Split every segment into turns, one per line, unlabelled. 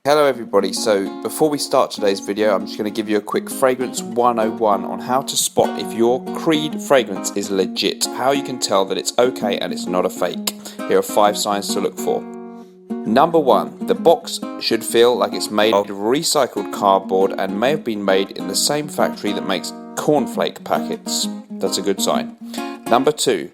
Hello everybody, so before we start today's video I'm just going to give you a quick fragrance 101 on how to spot if your Creed fragrance is legit, how you can tell that it's okay and it's not a fake. Here are 5 signs to look for. Number 1, the box should feel like it's made of recycled cardboard and may have been made in the same factory that makes cornflake packets. That's a good sign. Number 2,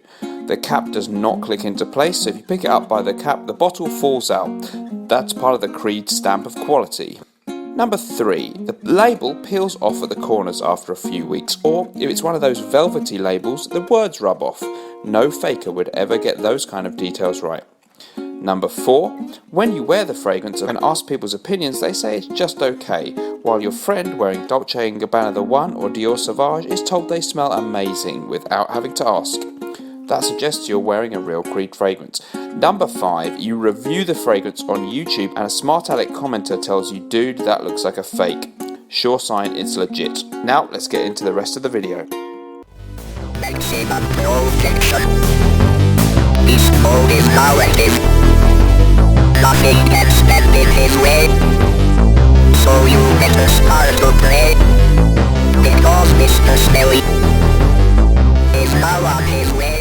the cap does not click into place, so if you pick it up by the cap, the bottle falls out. That's part of the Creed stamp of quality. Number 3, the label peels off at the corners after a few weeks, or if it's one of those velvety labels, the words rub off. No faker would ever get those kind of details right. Number 4, when you wear the fragrance and ask people's opinions, they say it's just okay, while your friend wearing Dolce & Gabbana The One or Dior Sauvage is told they smell amazing without having to ask. That suggests you're wearing a real Creed fragrance. Number 5, you review the fragrance on YouTube and a smart aleck commenter tells you, dude, that looks like a fake. Sure sign it's legit. Now let's get into the rest of the video.
Maximum protection. This mode is corrective. Nothing can stand in his way. So you better start to play. Because Mr. Smelly is now on his way.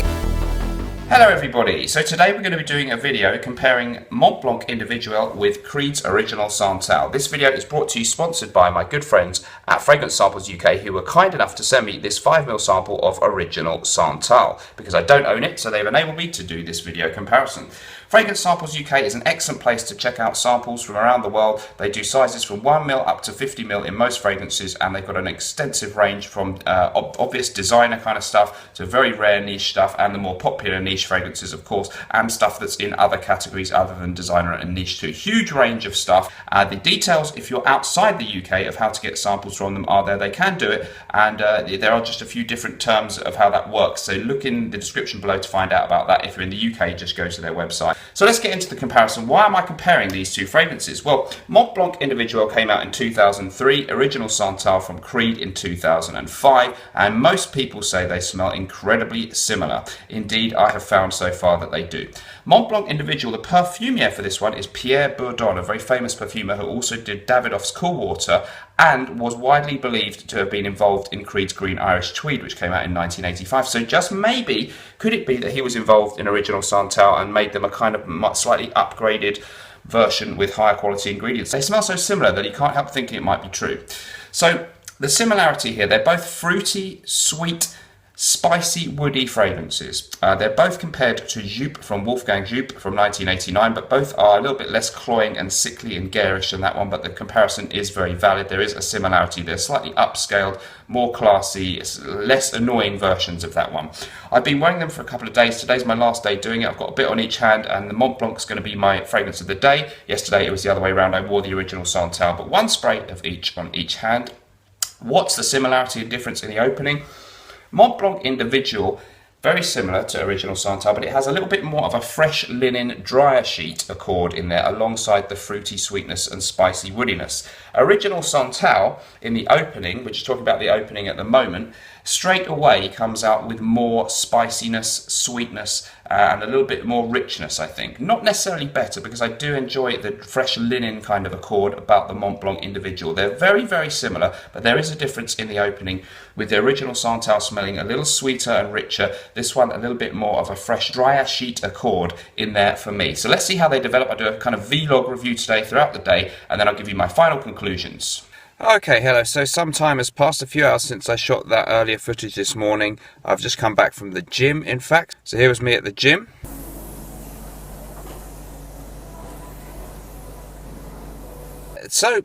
Hello everybody, so today we're going to be doing a video comparing Mont Blanc Individuel with Creed's Original Santal. This video is brought to you sponsored by my good friends at Fragrance Samples UK who were kind enough to send me this 5ml sample of Original Santal because I don't own it, so they've enabled me to do this video comparison. Fragrance Samples UK is an excellent place to check out samples from around the world. They do sizes from 1ml up to 50ml in most fragrances, and they've got an extensive range from obvious designer kind of stuff to very rare niche stuff and the more popular niche fragrances, of course, and stuff that's in other categories other than designer and niche too. Huge range of stuff. The details, if you're outside the UK, of how to get samples from them are there. They can do it, and there are just a few different terms of how that works. So look in the description below to find out about that. If you're in the UK, just go to their website. So let's get into the comparison. Why am I comparing these two fragrances? Well, Mont Blanc Individuel came out in 2003, Original Santal from Creed in 2005, and most people say they smell incredibly similar. Indeed, I have found so far that they do. Mont Blanc Individual, the perfumier for this one is Pierre Bourdon, a very famous perfumer who also did Davidoff's Cool Water and was widely believed to have been involved in Creed's Green Irish Tweed, which came out in 1985. So just maybe, could it be that he was involved in Original Santal and made them a kind of slightly upgraded version with higher quality ingredients? They smell so similar that you can't help thinking it might be true. So the similarity here, they're both fruity, sweet, spicy, woody fragrances. They're both compared to Jupe from Wolfgang Jupe from 1989, but both are a little bit less cloying and sickly and garish than that one, but the comparison is very valid. There is a similarity. They're slightly upscaled, more classy, less annoying versions of that one. I've been wearing them for a couple of days. Today's my last day doing it. I've got a bit on each hand, and the Mont Blanc is going to be my fragrance of the day. Yesterday it was the other way around. I wore the Original Santal, but one spray of each on each hand. What's the similarity and difference in the opening? Mont Blanc Individual, very similar to Original Santal, but it has a little bit more of a fresh linen dryer sheet accord in there alongside the fruity sweetness and spicy woodiness. Original Santal, in the opening, which is talking about the opening at the moment, straight away comes out with more spiciness, sweetness, and a little bit more richness, I think. Not necessarily better, because I do enjoy the fresh linen kind of accord about the Mont Blanc Individual. They're very, very similar, but there is a difference in the opening, with the Original Santal smelling a little sweeter and richer. This one a little bit more of a fresh, drier sheet accord in there for me. So let's see how they develop. I'll do a kind of vlog review today throughout the day, and then I'll give you my final conclusions. Okay, hello. So some time has passed, a few hours since I shot that earlier footage this morning. I've just come back from the gym, in fact. So here was me at the gym. So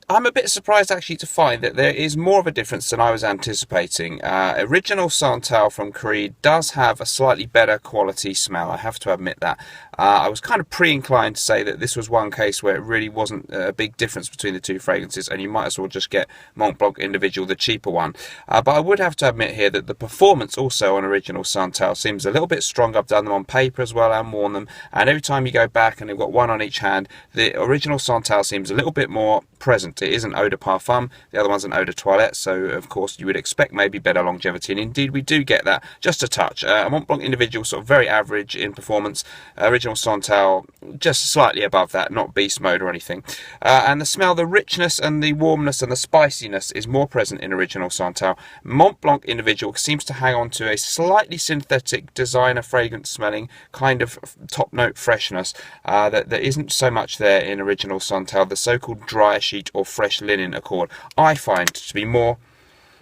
I'm a bit surprised actually to find that there is more of a difference than I was anticipating. Original Santal from Creed does have a slightly better quality smell, I have to admit that. I was kind of pre-inclined to say that this was one case where it really wasn't a big difference between the two fragrances and you might as well just get Mont Blanc Individual, the cheaper one. But I would have to admit here that the performance also on Original Santal seems a little bit strong. I've done them on paper as well and worn them, and every time you go back and they've got one on each hand, the Original Santal seems a little bit more present. pleasant. It is an eau de parfum, the other one's an eau de toilette, so of course you would expect maybe better longevity, and indeed we do get that, just a touch. A Mont Blanc Individual, sort of very average in performance. Original Santal, just slightly above that, not beast mode or anything. And the smell, the richness and the warmness and the spiciness is more present in Original Santal. Mont Blanc Individual seems to hang on to a slightly synthetic designer fragrance smelling kind of top note freshness that isn't so much there in Original Santal. The so-called dry sheet or fresh linen accord I find to be more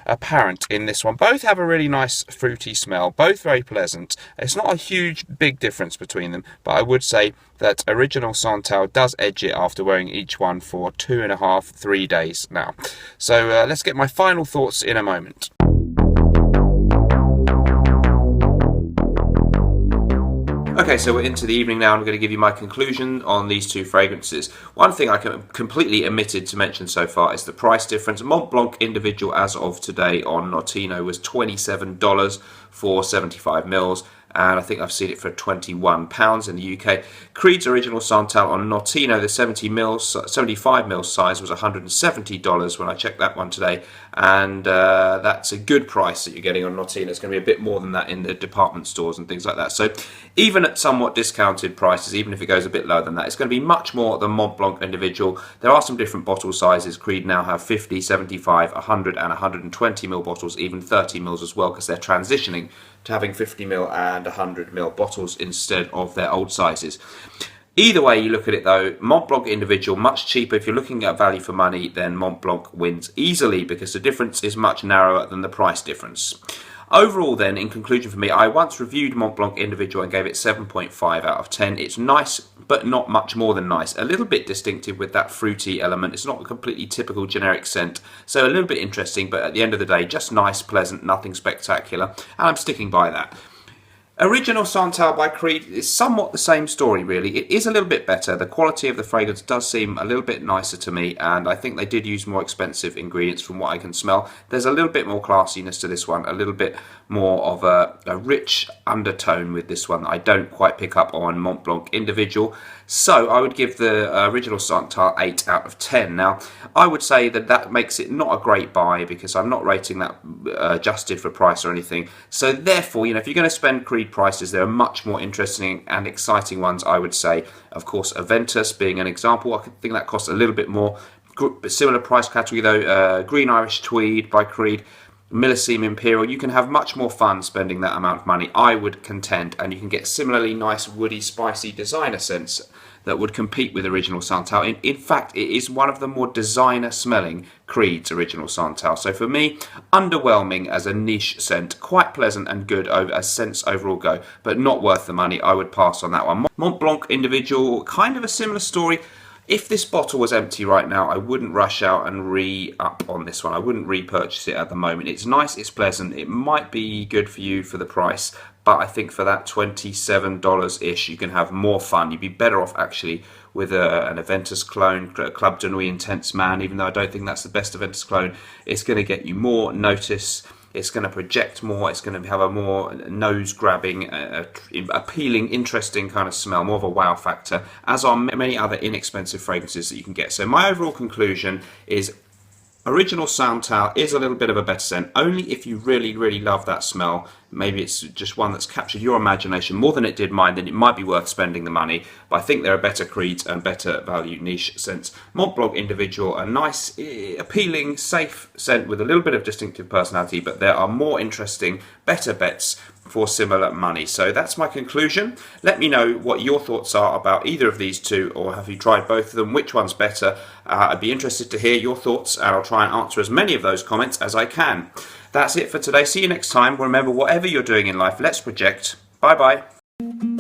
apparent in this one. Both have a really nice fruity smell, both very pleasant. It's not a huge big difference between them, but I would say that Original Santal does edge it after wearing each one for 2.5, 3 days now. So let's get my final thoughts in a moment. Okay, so we're into the evening now, and I'm going to give you my conclusion on these two fragrances. One thing I completely omitted to mention so far is the price difference. Mont Blanc Individual as of today on Notino was $27 for 75 mils, and I think I've seen it for £21 in the UK. Creed's Original Santal on Notino, the 75 mils size, was $170 when I checked that one today, and that's a good price that you're getting on Notino. It's going to be a bit more than that in the department stores and things like that. So even at somewhat discounted prices, even if it goes a bit lower than that, it's going to be much more than Mont Blanc Individual. There are some different bottle sizes. Creed now have 50, 75, 100 and 120 ml bottles, even 30 mils as well, because they're transitioning to having 50 ml and 100 ml bottles instead of their old sizes. Either way you look at it though, Mont Blanc Individual, much cheaper. If you're looking at value for money, then Mont Blanc wins easily because the difference is much narrower than the price difference. Overall then, in conclusion for me, I once reviewed Mont Blanc Individual and gave it 7.5 out of 10. It's nice, but not much more than nice. A little bit distinctive with that fruity element. It's not a completely typical generic scent, so a little bit interesting, but at the end of the day, just nice, pleasant, nothing spectacular, and I'm sticking by that. Original Santal by Creed is somewhat the same story really. It is a little bit better. The quality of the fragrance does seem a little bit nicer to me, and I think they did use more expensive ingredients from what I can smell. There's a little bit more classiness to this one, a little bit more of a rich undertone with this one that I don't quite pick up on Mont Blanc Individual. So I would give the Original Santal 8 out of 10. Now, I would say that that makes it not a great buy because I'm not rating that adjusted for price or anything. So therefore, you know, if you're going to spend Creed prices, there are much more interesting and exciting ones, I would say. Of course, Aventus being an example, I think that costs a little bit more. Similar price category though, Green Irish Tweed by Creed, Millesime Imperial, you can have much more fun spending that amount of money, I would contend, and you can get similarly nice woody spicy designer scents that would compete with Original Santal. In fact, it is one of the more designer smelling Creed's Original Santal. So for me, underwhelming as a niche scent, quite pleasant and good as scents overall go, but not worth the money. I would pass on that one. Mont Blanc Individual, kind of a similar story. If this bottle was empty right now, I wouldn't rush out and re-up on this one. I wouldn't repurchase it at the moment. It's nice, it's pleasant, it might be good for you for the price, but I think for that $27-ish, you can have more fun. You'd be better off actually with an Aventus clone, Club de Nuit Intense Man, even though I don't think that's the best Aventus clone. It's going to get you more notice. It's going to project more, it's going to have a more nose-grabbing, appealing, interesting kind of smell, more of a wow factor, as are many other inexpensive fragrances that you can get. So my overall conclusion is Original Santal is a little bit of a better scent, only if you really, really love that smell. Maybe it's just one that's captured your imagination more than it did mine, then it might be worth spending the money. But I think there are better Creeds and better value niche scents. Mont Blanc Individual, a nice, appealing, safe scent with a little bit of distinctive personality, but there are more interesting, better bets for similar money. So that's my conclusion. Let me know what your thoughts are about either of these two, or have you tried both of them? Which one's better? I'd be interested to hear your thoughts, and I'll try and answer as many of those comments as I can. That's it for today. See you next time. Remember, whatever you're doing in life, let's project. Bye bye.